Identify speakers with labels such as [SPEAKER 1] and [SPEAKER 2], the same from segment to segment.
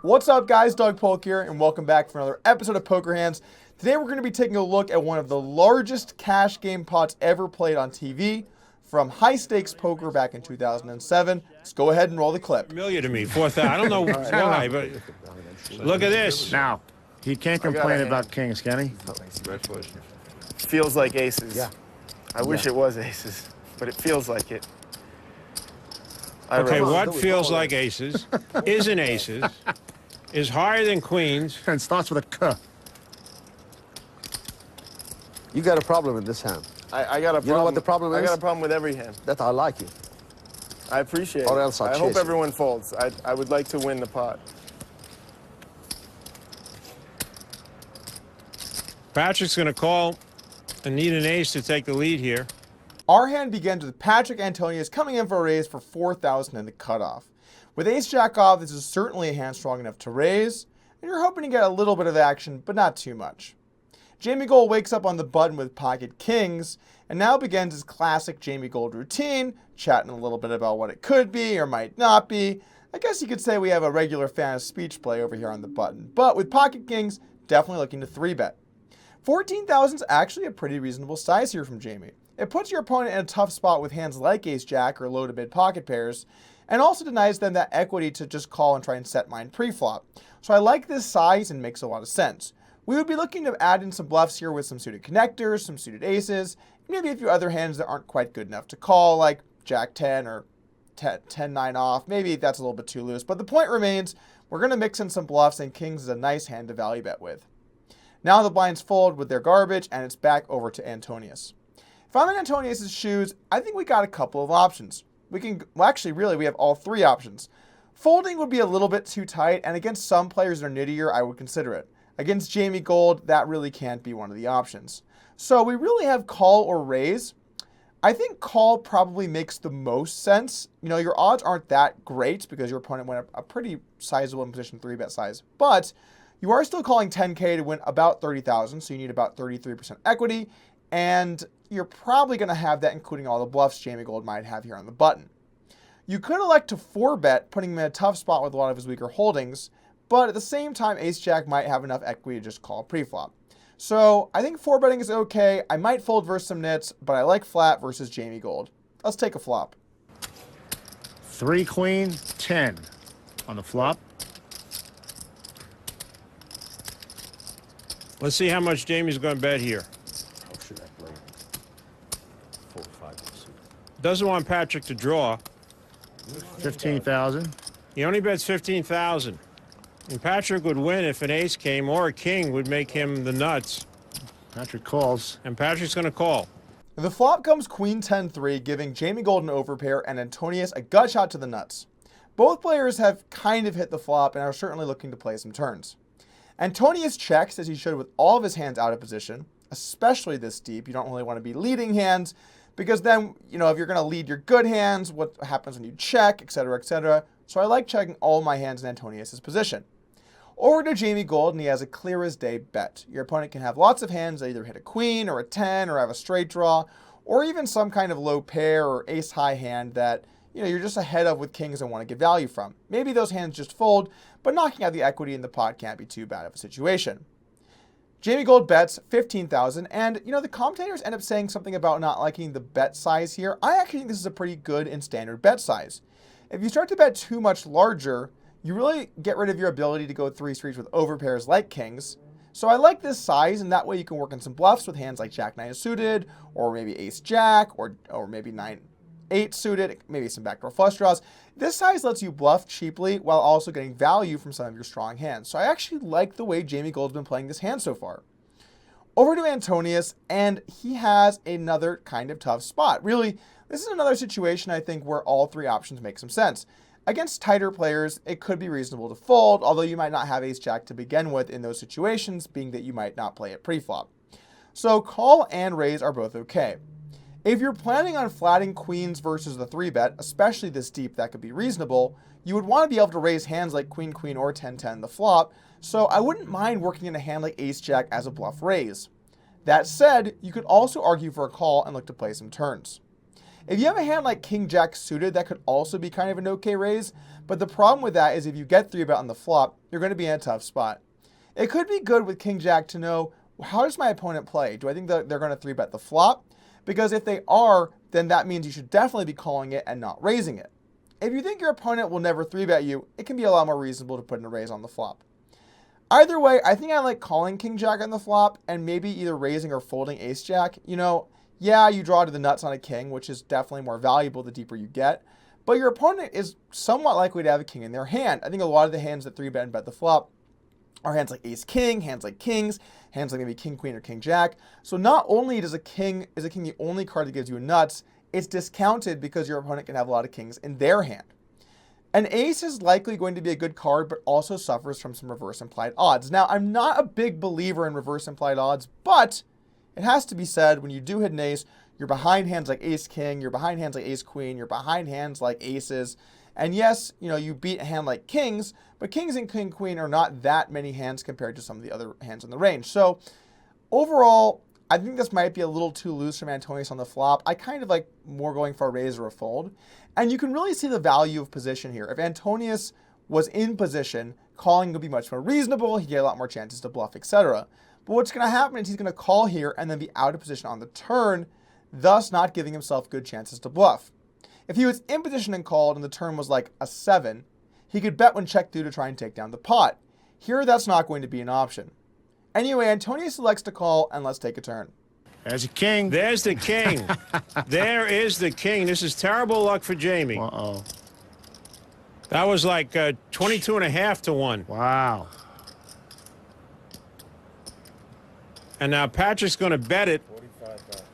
[SPEAKER 1] What's up, guys? Doug Polk here, and welcome back for another episode of Poker Hands. Today we're going to be taking a look at one of the largest cash game pots ever played on TV from High Stakes Poker back in 2007. Let's go ahead and roll the clip.
[SPEAKER 2] Familiar to me, 4,000. I don't know why, but look at this.
[SPEAKER 3] Now, he can't complain about kings, can he?
[SPEAKER 4] Feels like aces.
[SPEAKER 3] Yeah.
[SPEAKER 4] I wish it was aces, but it feels like it.
[SPEAKER 2] Okay, what feels like aces, isn't aces, is higher than queens.
[SPEAKER 3] And starts with a K.
[SPEAKER 5] You got a problem with this hand.
[SPEAKER 4] I got a problem.
[SPEAKER 5] You know what the problem is?
[SPEAKER 4] I got a problem with every hand.
[SPEAKER 5] That I like you.
[SPEAKER 4] I appreciate it.
[SPEAKER 5] Or else I'll
[SPEAKER 4] I hope
[SPEAKER 5] chase you.
[SPEAKER 4] everyone folds. I would like to win the pot.
[SPEAKER 2] Patrick's going to call and need an ace to take the lead here.
[SPEAKER 1] Our hand begins with Patrik Antonius coming in for a raise for 4,000 in the cutoff. With ace-jack off, this is certainly a hand strong enough to raise, and you're hoping to get a little bit of action, but not too much. Jamie Gold wakes up on the button with pocket kings, and now begins his classic Jamie Gold routine, chatting a little bit about what it could be or might not be. I guess you could say we have a regular fan of speech play over here on the button, but with pocket kings, definitely looking to 3-bet. 14,000 is actually a pretty reasonable size here from Jamie. It puts your opponent in a tough spot with hands like ace-jack or low to mid pocket pairs, and also denies them that equity to just call and try and set mine pre-flop. So I like this size and makes a lot of sense. We would be looking to add in some bluffs here with some suited connectors, some suited aces, maybe a few other hands that aren't quite good enough to call, like Jack 10 or 10-9 off. Maybe that's a little bit too loose, but the point remains, we're going to mix in some bluffs, and kings is a nice hand to value bet with. Now the blinds fold with their garbage, and it's back over to Antonius. If I'm in Antonius' shoes, I think we got a couple of options. We have all three options. Folding would be a little bit too tight, and against some players that are nittier, I would consider it. Against Jamie Gold, that really can't be one of the options. So we really have call or raise. I think call probably makes the most sense. You know, your odds aren't that great because your opponent went a pretty sizable in position 3-bet size, but you are still calling 10K to win about 30,000, so you need about 33% equity, and you're probably going to have that including all the bluffs Jamie Gold might have here on the button. You could elect to 4-bet, putting him in a tough spot with a lot of his weaker holdings, but at the same time, ace-jack might have enough equity to just call pre-flop. So I think 4-betting is okay. I might fold versus some nits, but I like flat versus Jamie Gold. Let's take a flop.
[SPEAKER 3] 3 queen, 10 on the flop.
[SPEAKER 2] Let's see how much Jamie's going to bet here.
[SPEAKER 5] How should I play? 4 or 5.
[SPEAKER 2] Doesn't want Patrick to draw.
[SPEAKER 3] 15,000.
[SPEAKER 2] He only bets 15,000. And Patrick would win if an ace came, or a king would make him the nuts.
[SPEAKER 3] Patrick calls.
[SPEAKER 2] And Patrick's going to call.
[SPEAKER 1] The flop comes queen 10-3, giving Jamie Gold an overpair and Antonius a gut shot to the nuts. Both players have kind of hit the flop and are certainly looking to play some turns. Antonius checks, as he should with all of his hands out of position, especially this deep. You don't really want to be leading hands, because then, you know, if you're going to lead your good hands, what happens when you check, etc., etc. So I like checking all my hands in Antonius' position. Over to Jamie Gold, and he has a clear as day bet. Your opponent can have lots of hands that either hit a queen or a 10 or have a straight draw, or even some kind of low pair or ace high hand that, you know, you're just ahead of with kings and want to get value from. Maybe those hands just fold, but knocking out the equity in the pot can't be too bad of a situation. Jamie Gold bets 15,000, and, you know, the commentators end up saying something about not liking the bet size here. I actually think this is a pretty good and standard bet size. If you start to bet too much larger, you really get rid of your ability to go 3 streets with overpairs like kings. So I like this size, and that way you can work on some bluffs with hands like Jack 9 suited, or maybe Ace Jack, or maybe 9-8 suited, maybe some backdoor flush draws. This size lets you bluff cheaply while also getting value from some of your strong hands. So I actually like the way Jamie Gold's been playing this hand so far. Over to Antonius, and he has another kind of tough spot. Really, this is another situation I think where all three options make some sense. Against tighter players, it could be reasonable to fold, although you might not have ace-jack to begin with in those situations, being that you might not play it pre-flop. So call and raise are both okay. If you're planning on flatting queens versus the 3-bet, especially this deep, that could be reasonable, you would want to be able to raise hands like queen-queen or 10-10 the flop, so I wouldn't mind working in a hand like ace-jack as a bluff raise. That said, you could also argue for a call and look to play some turns. If you have a hand like King Jack suited, that could also be kind of an okay raise, but the problem with that is if you get 3-bet on the flop, you're going to be in a tough spot. It could be good with King Jack to know, how does my opponent play? Do I think that they're going to 3-bet the flop? Because if they are, then that means you should definitely be calling it and not raising it. If you think your opponent will never 3-bet you, it can be a lot more reasonable to put in a raise on the flop. Either way, I think I like calling King Jack on the flop and maybe either raising or folding Ace Jack. You know, yeah, you draw to the nuts on a king, which is definitely more valuable the deeper you get, but your opponent is somewhat likely to have a king in their hand. I think a lot of the hands that 3-bet and bet the flop are hands like Ace King, hands like Kings, hands like maybe King Queen or King Jack. So not only is a king the only card that gives you nuts, it's discounted because your opponent can have a lot of kings in their hand. An ace is likely going to be a good card, but also suffers from some reverse implied odds. Now, I'm not a big believer in reverse implied odds, but it has to be said, when you do hit an ace, you're behind hands like Ace King, you're behind hands like Ace Queen, you're behind hands like aces. And yes, you know, you beat a hand like Kings, but Kings and King Queen are not that many hands compared to some of the other hands in the range. So overall, I think this might be a little too loose from Antonius on the flop. I kind of like more going for a raise or a fold. And you can really see the value of position here. If Antonius was in position, calling would be much more reasonable. He'd get a lot more chances to bluff, etc. But what's going to happen is he's going to call here and then be out of position on the turn, thus not giving himself good chances to bluff. If he was in position and called and the turn was like a 7, he could bet when check through to try and take down the pot. Here, that's not going to be an option. Anyway, Antonius elects to call, and let's take a turn.
[SPEAKER 3] There's a king.
[SPEAKER 2] There's the king. There is the king. This is terrible luck for Jamie.
[SPEAKER 3] Uh-oh.
[SPEAKER 2] That was like 22.5 to 1.
[SPEAKER 3] Wow.
[SPEAKER 2] And now Patrick's going to bet it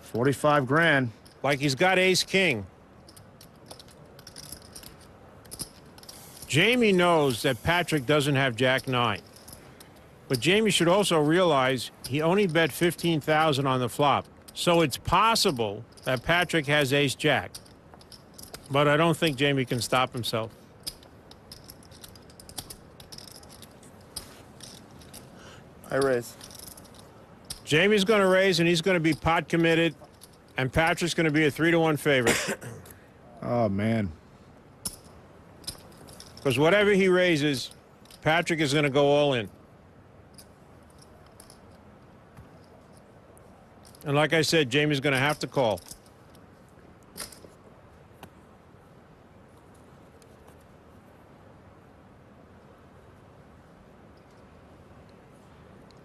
[SPEAKER 3] 45 grand.
[SPEAKER 2] like he's got ace king. Jamie knows that Patrick doesn't have jack 9. But Jamie should also realize he only bet 15,000 on the flop. So it's possible that Patrick has ace jack. But I don't think Jamie can stop himself.
[SPEAKER 4] I raise.
[SPEAKER 2] Jamie's going to raise, and he's going to be pot committed, and Patrick's going to be a 3-to-1 favorite.
[SPEAKER 3] Oh, man.
[SPEAKER 2] Because whatever he raises, Patrick is going to go all in. And like I said, Jamie's going to have to call.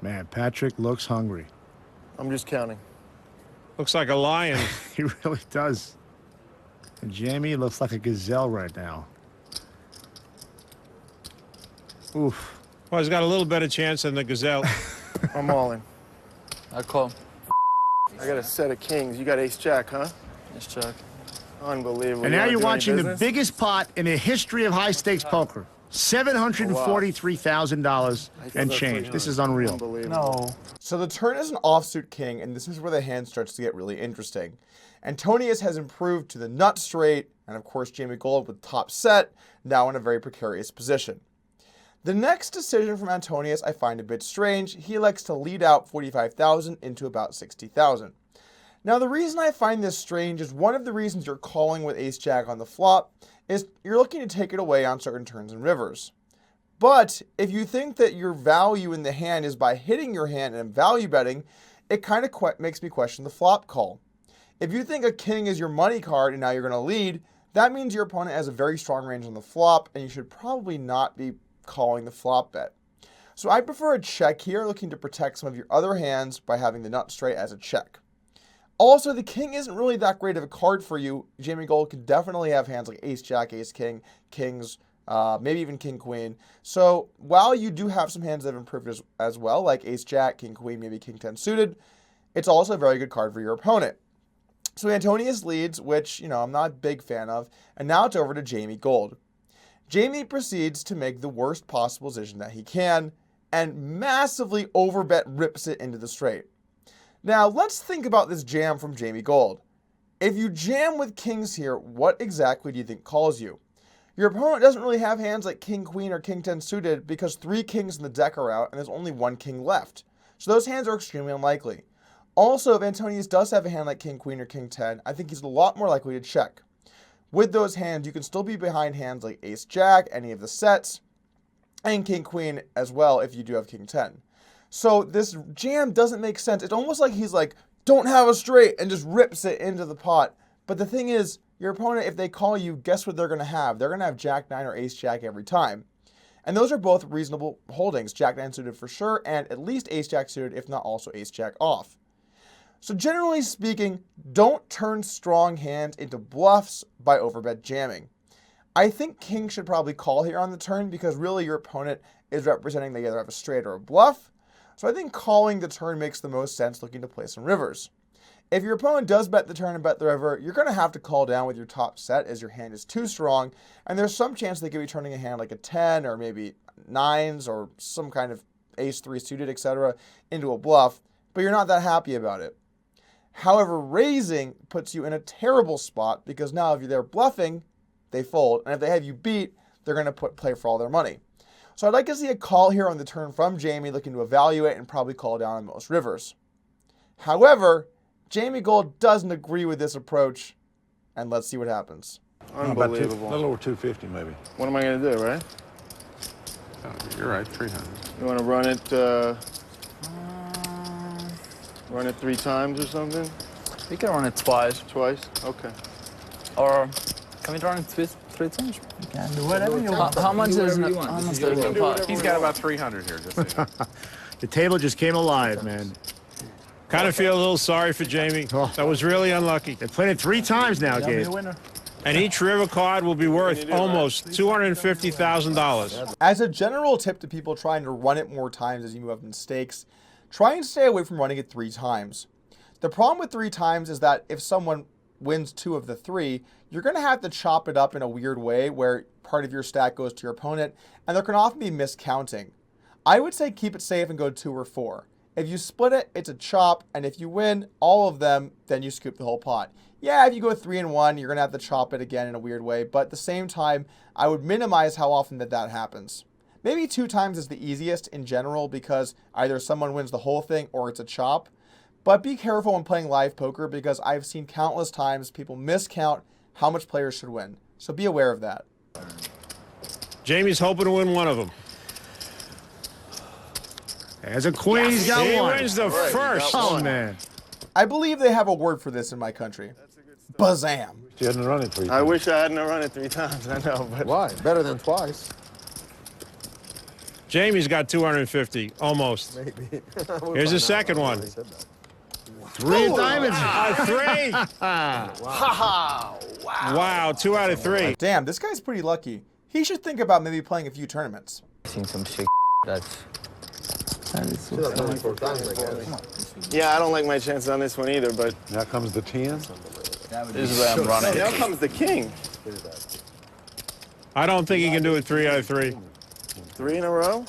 [SPEAKER 3] Man, Patrick looks hungry.
[SPEAKER 4] I'm just counting.
[SPEAKER 2] Looks like a lion.
[SPEAKER 3] He really does. And Jamie looks like a gazelle right now. Oof.
[SPEAKER 2] Well, he's got a little better chance than the gazelle.
[SPEAKER 4] I'm all in.
[SPEAKER 5] I call.
[SPEAKER 4] I got a set of kings. You got ace jack, huh?
[SPEAKER 5] Yes, Chuck.
[SPEAKER 4] Unbelievable.
[SPEAKER 3] And
[SPEAKER 4] You
[SPEAKER 3] now
[SPEAKER 4] wanna
[SPEAKER 3] you're
[SPEAKER 4] do any
[SPEAKER 3] watching the
[SPEAKER 4] business?
[SPEAKER 3] biggest pot in the history of high-stakes poker. $743,000 and change. This is unreal.
[SPEAKER 4] Unbelievable.
[SPEAKER 1] So the turn is an offsuit king, and this is where the hand starts to get really interesting. Antonius has improved to the nut straight, and of course Jamie Gold with top set, now in a very precarious position. The next decision from Antonius I find a bit strange. He elects to lead out 45,000 into about 60,000. Now the reason I find this strange is one of the reasons you're calling with ace jack on the flop is you're looking to take it away on certain turns and rivers. But if you think that your value in the hand is by hitting your hand and value betting, it kind of makes me question the flop call. If you think a king is your money card and now you're going to lead, that means your opponent has a very strong range on the flop and you should probably not be calling the flop bet. So I prefer a check here, looking to protect some of your other hands by having the nut straight as a check. Also, the king isn't really that great of a card for you. Jamie Gold could definitely have hands like ace jack, ace king, kings, maybe even king queen. So while you do have some hands that have improved as well, like ace jack, king queen, maybe king 10 suited, it's also a very good card for your opponent. So Antonius leads, which, you know, I'm not a big fan of, and now it's over to Jamie Gold. Jamie proceeds to make the worst possible decision that he can, and massively overbet rips it into the straight. Now, let's think about this jam from Jamie Gold. If you jam with kings here, what exactly do you think calls you? Your opponent doesn't really have hands like king queen or king 10 suited because 3 kings in the deck are out and there's only 1 king left. So those hands are extremely unlikely. Also, if Antonius does have a hand like King Queen or King 10, I think he's a lot more likely to check. With those hands, you can still be behind hands like Ace Jack, any of the sets, and King Queen as well if you do have King 10. So this jam doesn't make sense. It's almost like he's like, don't have a straight, and just rips it into the pot. But the thing is, your opponent, if they call you, guess what they're going to have? They're going to have Jack 9 or Ace Jack every time. And those are both reasonable holdings. Jack 9 suited for sure, and at least Ace Jack suited, if not also Ace Jack off. So generally speaking, don't turn strong hands into bluffs by overbet jamming. I think King should probably call here on the turn because really your opponent is representing they either have a straight or a bluff. So I think calling the turn makes the most sense looking to play some rivers. If your opponent does bet the turn and bet the river, you're going to have to call down with your top set as your hand is too strong, and there's some chance they could be turning a hand like a 10 or maybe 9s or some kind of Ace 3 suited, etc. into a bluff, but you're not that happy about it. However, raising puts you in a terrible spot because now if they're bluffing, they fold, and if they have you beat, they're going to play for all their money. So I'd like to see a call here on the turn from Jamie looking to evaluate and probably call down on most rivers. However, Jamie Gold doesn't agree with this approach, and let's see what happens.
[SPEAKER 4] Unbelievable.
[SPEAKER 3] A little over 250 maybe.
[SPEAKER 4] What am I going to do, right?
[SPEAKER 6] Oh, you're right, 300.
[SPEAKER 4] You want to run it 3 times or something?
[SPEAKER 7] We can run it twice.
[SPEAKER 4] Twice? Okay.
[SPEAKER 7] Or can we run it 3 times?
[SPEAKER 5] You can do whatever you want.
[SPEAKER 7] How much is it? How much is the pot?
[SPEAKER 6] He's got about 300 here, just so you know.
[SPEAKER 3] The table just came alive, man.
[SPEAKER 2] Kind of feel a little sorry for Jamie. That was really unlucky.
[SPEAKER 3] They played it 3 times now, Gabe.
[SPEAKER 2] And each river card will be worth almost $250,000.
[SPEAKER 1] As a general tip to people trying to run it more times as you move up in stakes, try and stay away from running it 3 times. The problem with 3 times is that if someone wins 2 of the 3, you're going to have to chop it up in a weird way where part of your stack goes to your opponent, and there can often be miscounting. I would say keep it safe and go 2 or 4. If you split it, it's a chop, and if you win all of them, then you scoop the whole pot. Yeah, if you go 3 and 1, you're going to have to chop it again in a weird way, but at the same time, I would minimize how often that happens. Maybe 2 times is the easiest in general because either someone wins the whole thing or it's a chop. But be careful when playing live poker because I've seen countless times people miscount how much players should win. So be aware of that.
[SPEAKER 2] Jamie's hoping to win one of them.
[SPEAKER 3] As a queen, he's got
[SPEAKER 2] He
[SPEAKER 3] one.
[SPEAKER 2] wins the first.
[SPEAKER 3] Oh, man.
[SPEAKER 1] I believe they have a word for this in my country. Bazam.
[SPEAKER 3] You hadn't run it 3 times.
[SPEAKER 4] I wish I hadn't run it 3 times, I know, but...
[SPEAKER 5] Why? Better than twice.
[SPEAKER 2] Jamie's got 250, almost.
[SPEAKER 5] Maybe.
[SPEAKER 2] Here's the second one.
[SPEAKER 3] 3 diamonds.
[SPEAKER 2] 3. Wow, 2 out of 3.
[SPEAKER 1] Damn, this guy's pretty lucky. He should think about maybe playing a few tournaments.
[SPEAKER 7] Seen some shit that's.
[SPEAKER 4] Yeah, I don't like my chances on this one either, but...
[SPEAKER 3] Now comes the 10.
[SPEAKER 7] This is where I'm running.
[SPEAKER 4] Now comes the king.
[SPEAKER 2] I don't think he can do it 3 out of 3.
[SPEAKER 4] 3 in a row?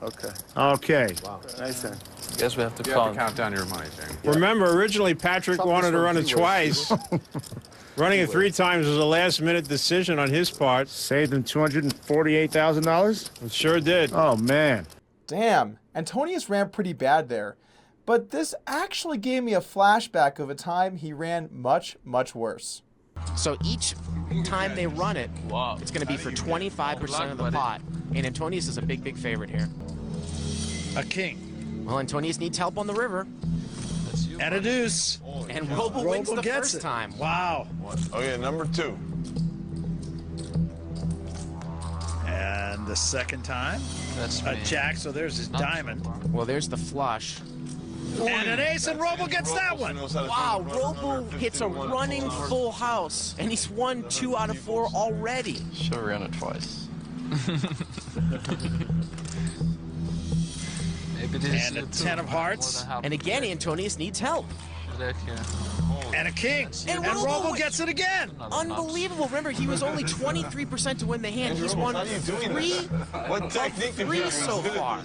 [SPEAKER 4] Okay.
[SPEAKER 3] Okay.
[SPEAKER 5] Wow.
[SPEAKER 4] Nice then.
[SPEAKER 7] Guess we have to
[SPEAKER 6] You have to
[SPEAKER 7] count.
[SPEAKER 6] count down your money, Jamie.
[SPEAKER 2] Remember, originally Patrick wanted to run it twice. Running it 3 times was a last-minute decision on his part.
[SPEAKER 3] Saved him $248,000?
[SPEAKER 2] It sure did.
[SPEAKER 3] Oh, man.
[SPEAKER 1] Damn, Antonius ran pretty bad there. But this actually gave me a flashback of a time he ran much, much worse.
[SPEAKER 8] So each time they run it, it's going to be for 25% of the pot. And Antonius is a big, big favorite here.
[SPEAKER 9] A king.
[SPEAKER 8] Well, Antonius needs help on the river.
[SPEAKER 9] And a deuce.
[SPEAKER 8] And Robo wins the
[SPEAKER 9] gets
[SPEAKER 8] first
[SPEAKER 9] it.
[SPEAKER 8] time.
[SPEAKER 9] Wow.
[SPEAKER 10] Okay, number 2.
[SPEAKER 9] And the second time.
[SPEAKER 7] That's
[SPEAKER 9] A jack, so there's his diamond.
[SPEAKER 8] Well, there's the flush.
[SPEAKER 9] And an ace, and Robo gets that one.
[SPEAKER 8] Wow, Robo hits a running full house. And he's won 2 out of 4 already.
[SPEAKER 7] Should have ran it twice.
[SPEAKER 9] And a 10 of hearts.
[SPEAKER 8] And again, Antonius needs help.
[SPEAKER 9] And a king.
[SPEAKER 8] And
[SPEAKER 9] And
[SPEAKER 8] Robo
[SPEAKER 9] Robo gets it again.
[SPEAKER 8] Unbelievable. Remember, he was only 23% to win the hand. He's won 3
[SPEAKER 10] What
[SPEAKER 8] of
[SPEAKER 10] technique?
[SPEAKER 8] 3 so far.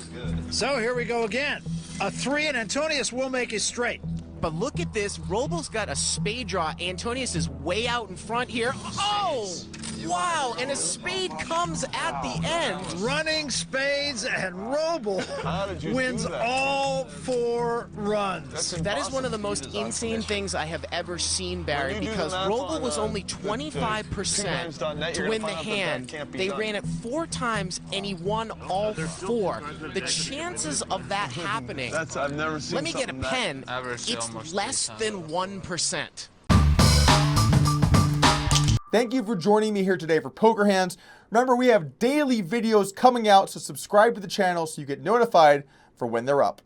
[SPEAKER 9] So here we go again. A 3, and Antonius will make it straight.
[SPEAKER 8] But look at this. Robo's got a spade draw. Antonius is way out in front here. Oh! Wow, and a spade comes at the end.
[SPEAKER 9] Running spades and Roble wins all 4 runs.
[SPEAKER 8] That is one of the most insane things I have ever seen, Barry, because Roble was only 25% to win the hand. They ran it 4 times and he won all 4. The chances of that happening,
[SPEAKER 10] I've never seen
[SPEAKER 8] let me get a pen,
[SPEAKER 7] Average
[SPEAKER 8] it's
[SPEAKER 7] almost
[SPEAKER 8] less
[SPEAKER 7] 3
[SPEAKER 8] than 1%.
[SPEAKER 1] Thank you for joining me here today for Poker Hands. Remember, we have daily videos coming out, so subscribe to the channel so you get notified for when they're up.